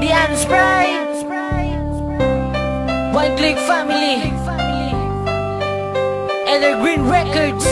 Eddie and Sprite, One Click Family, Evergreen Records.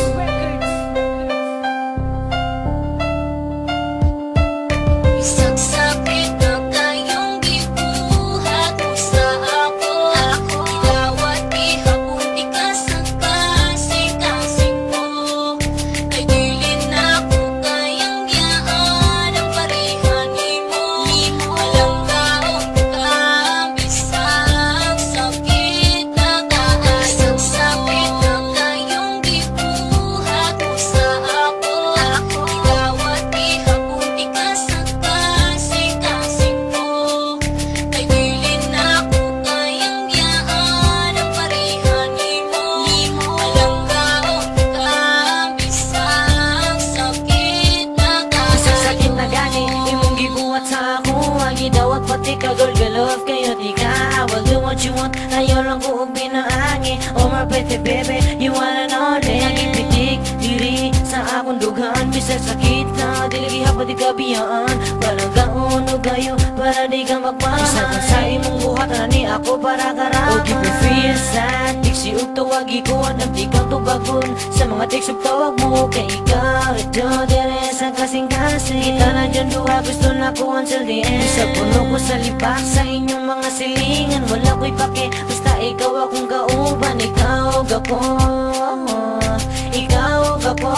Dawat pati ka girl, galove kayo di ka. I will do what you want, ayaw lang ko binaangi. Oh my pretty baby, you wanna know din. Nagipitik, diri sa akong dugan. Bisag sakit na, diligi hapa di ka biyaan. Palagaon o gayo, para di ka magmahal. Isakan sa imong buhat, ni ako para karama. O keep you feel sad, tiksi ug tawagi ko. Nagdi kang tubagon, sa mga text ug tawag mo. Kay ikaw, ito dire sa kasing-kasing. Kita na dyan duha, gusto na ko until the end. Sa puno ko sa lipak sa inyong mga silingan. Wala ko'y pake, basta ikaw akong kauban. Ikaw og ako, ikaw og ako.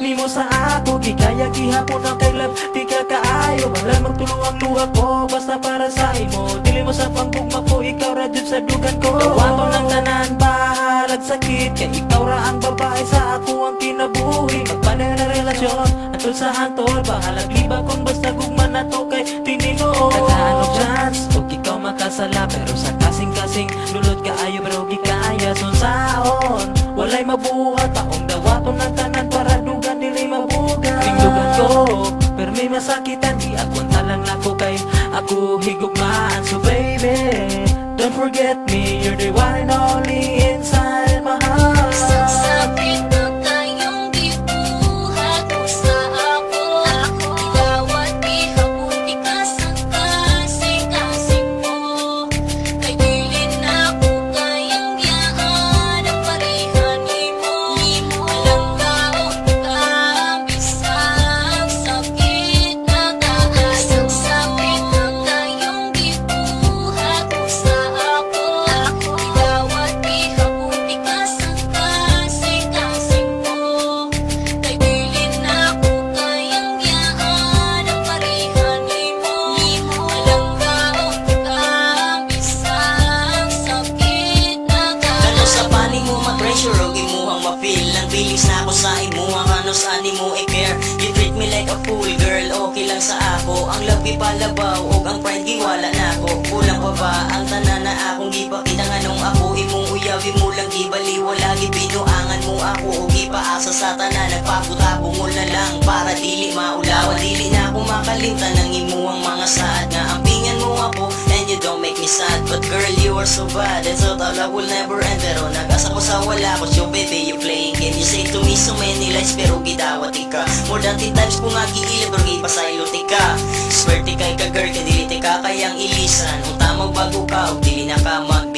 Nimo sa ako, di kaya gihapon ang kay love, di ka kaayo. Malang magtulungan luha ko, basta para sa imo. Dili mo sa panggugma ko, ikaw ra jud sa dugan ko. Tawato ng tanan, bahalag sakit. Kaya ikaw ra ang babae sa ako ang kinabuhi. Magpanay na relasyon, atol sa hantol. Bahalag liba kung basta gugma na to kay tinino. Nagkaano chance, og ikaw makasala. Pero sa kasing-kasing, lulod ka ayo pero gikaya. Sunsaon, walay mabuhat, taong dawaton ng tanan para dugan dili mabugan. Ringdugan ko, pero may masakitan. Di agwanta lang lako kay ako higugmaan. So baby, don't forget me, you're the one and only inside my heart. Bilis na ako sa imuhang ano sa animo i-care. You treat me like a fool girl, okay lang sa ako. Ang love ipalabaw, og ang pride giwala na ako. Kulang pa ba ang tanan na akong gipakita nga nung ako imong uyawi mo lang gibaliwa lagi binuangan mo ako. Og gipaasa sa tanan, nagpaputabungol na lang para dili maulawa. Dili na ako makalimtan ng imuhang mga saad nga ampingan mo ako. And you don't make me sad, but girl you are so bad. And so thought I will never end, pero nag-asa ko sa wala ko. So baby you playing game, you say to me so many lies pero gidawat ka. More than 10 times ko nga giili pero gipasaylo tika. Swerte kay ka girl, kadili tika kayang ilisan. Kung tamang bago ka, o dili na ka mag